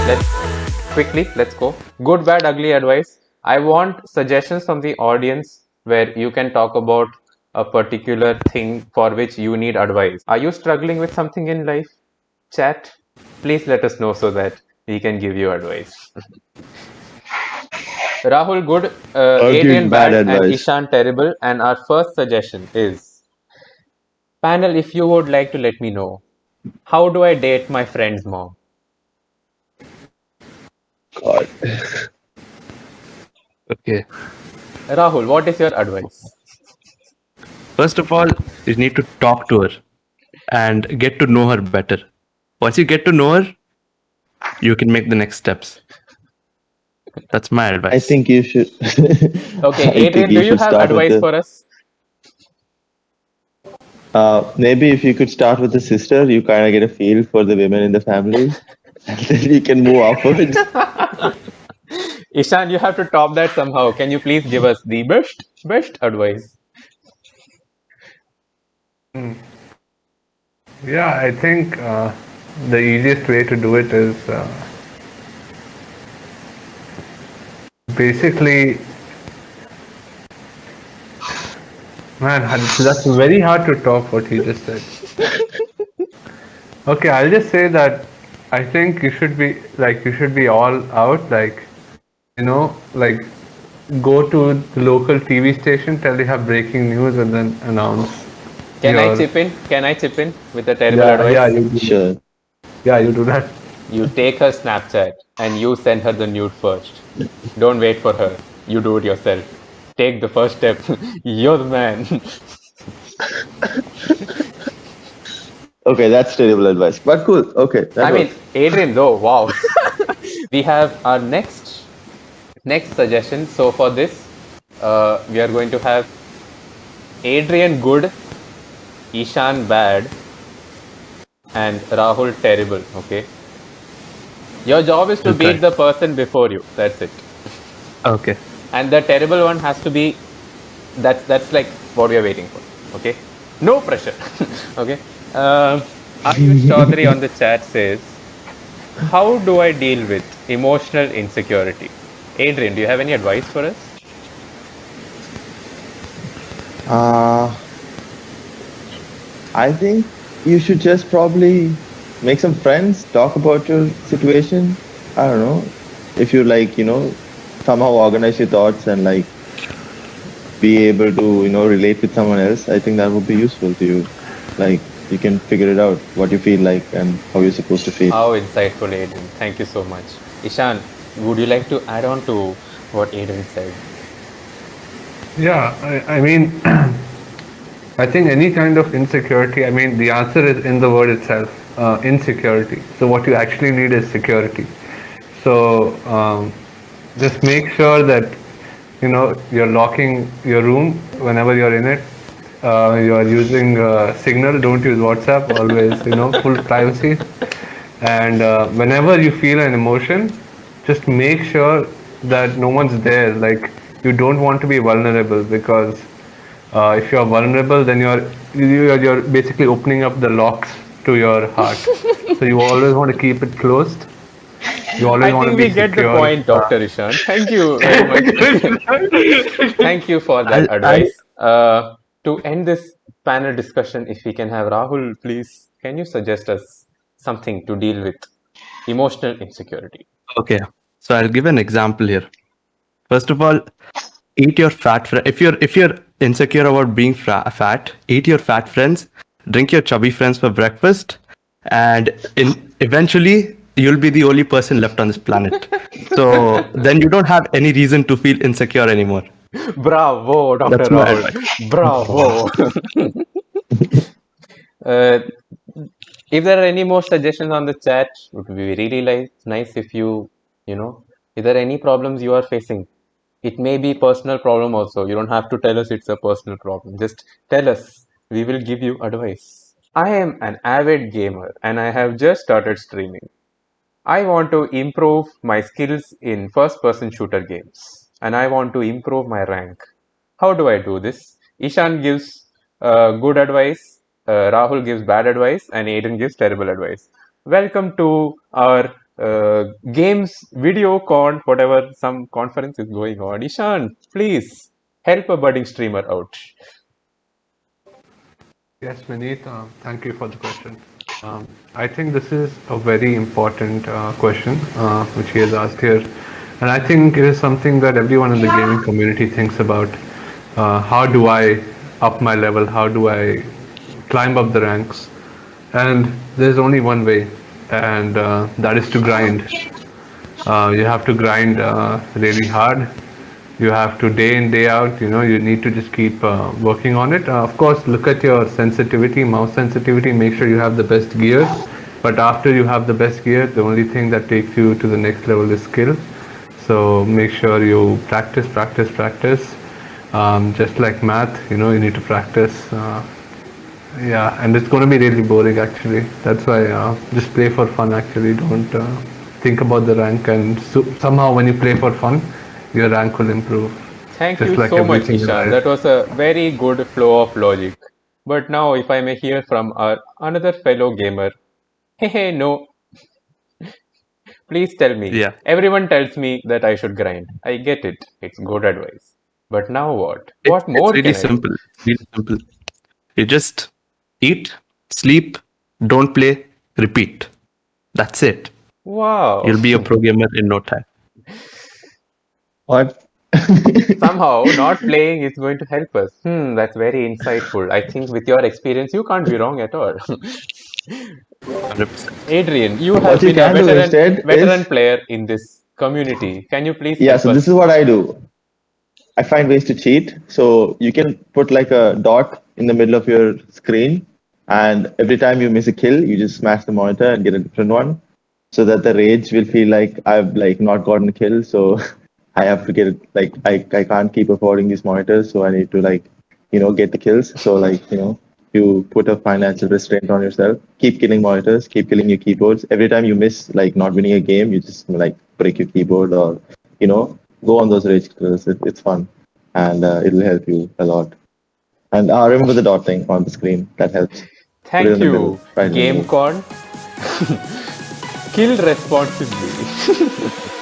Let's go. Good, bad, ugly advice. I want suggestions from the audience where you can talk about a particular thing for which you need advice. Are you struggling with something in life? Chat, please let us know so that we can give you advice. Rahul good, Give Adrian bad bad, and advice. Ishan terrible. And our first suggestion is panel, if you would like to let me know, how do I date my friend's mom? God. Okay. Rahul, what is your advice? First of all, you need to talk to her and get to know her better. Once you get to know her, you can make the next steps. That's my I advice. think you should. Okay, I think Adrian, you do you should have start with advice the. for us? Maybe if you could start with the sister, you kind of get a feel for the women in the family, and then you can move upwards. Ishan, you have to top that somehow. Can you please give us the best advice? Yeah, I think the easiest way to do it is basically, man, that's very hard to top what he just said. Okay, I'll just say that I think you should be all out, like go to the local TV station, tell you have breaking news, and then announce Can I your. chip in? Can I chip in with a terrible Yeah, advice? you do that. Sure. Yeah, you do that. You take her Snapchat and you send her the nude first. Don't wait for her. You do it yourself. Take the first step. You're the man. Okay, that's terrible advice, but cool. Okay, that I mean, works. Adrian, though, wow. We have our next suggestion. So for this, we are going to have Adrian good, Ishan bad, and Rahul terrible. Okay. Your job is to Okay. beat the person before you. That's it. Okay. And the terrible one has to be that's like what we are waiting for. Okay. No pressure. Okay. Ayush Chaudhary on the chat says, "How do I deal with emotional insecurity?" Adrian, do you have any advice for us? Uh, I think you should just probably make some friends, talk about your situation. I don't know. If you like, somehow organize your thoughts and like be able to, relate with someone else, I think that would be useful to you. Like you can figure it out what you feel like and how you're supposed to feel. How insightful, Adrian. Thank you so much. Ishan, would you like to add on to what Adrian said? Yeah, I mean, I think any kind of insecurity, I mean, the answer is in the word itself, insecurity. So, what you actually need is security. So, just make sure that you're locking your room whenever you're in it. You're using Signal, don't use WhatsApp, always, full privacy. And whenever you feel an emotion, just make sure that no one's there. Like, you don't want to be vulnerable because if you're vulnerable, then you're basically opening up the locks to your heart. So you always want to keep it closed. You always I want to think we be get the secure. point, Dr. Ishan. Thank you very much. Thank you for that I advice. To end this panel discussion, if we can have Rahul, please, can you suggest us something to deal with emotional insecurity? okay. So I'll give an example here. First of all, eat your fat friend. If you're insecure about being fat, eat your fat friends, drink your chubby friends for breakfast, and eventually you'll be the only person left on this planet. So then you don't have any reason to feel insecure anymore. Bravo, Dr. That's my Rahul. advice. Bravo. uh, if there are any more suggestions on the chat, it would be really nice if if there are any problems you are facing. It may be personal problem also. You don't have to tell us it's a personal problem. Just tell us. We will give you advice. I am an avid gamer and I have just started streaming. I want to improve my skills in first person shooter games and I want to improve my rank. How do I do this? Ishan gives good advice, Rahul gives bad advice, and Aiden gives terrible advice. Welcome to our games, video con, whatever, some conference is going on. Ishan, please help a budding streamer out. Yes, Vineet, thank you for the question. I think this is a very important question which he has asked here. And I think it is something that everyone in the gaming community thinks about. How do I up my level? How do I climb up the ranks? And there's only one way, and that is to grind. You have to grind really hard. You have to day in day out, you need to just keep working on it. Of course, look at your sensitivity, mouse sensitivity, make sure you have the best gear. But after you have the best gear, the only thing that takes you to the next level is skill. So make sure you practice. Just like math, you need to practice. Yeah, and it's going to be really boring actually. That's why just play for fun actually. Don't think about the rank, and somehow when you play for fun, your rank will improve. Thank Just you like so much, everything in Ishan. life. That was a very good flow of logic. But now, if I may hear from our another fellow gamer, hey, no, please tell me. Yeah. Everyone tells me that I should grind. I get it. It's good advice. But now what? It's, What more it's really can I do? simple. Really simple. You just eat, sleep, don't play, repeat. That's it. Wow. You'll be a pro gamer in no time. What? Somehow, not playing is going to help us. That's very insightful. I think with your experience, you can't be wrong at all. 100%. Adrian, you have What you been a can do instead veteran is- player in this community. Can you please Yeah, help so us? this is what I do. I find ways to cheat. So you can put like a dot in the middle of your screen, and every time you miss a kill, you just smash the monitor and get a different one, so that the rage will feel like I've like not gotten a kill. So I have to get it, like I can't keep affording these monitors, so I need to like get the kills. So like you put a financial restraint on yourself. Keep killing monitors, keep killing your keyboards. Every time you miss like not winning a game, you just like break your keyboard or go on those rage kills. It's fun, and it'll help you a lot. And remember the dot thing on the screen. That helps. Put it Thank in the you, middle, right in the middle. GameCon. Kill responsibly.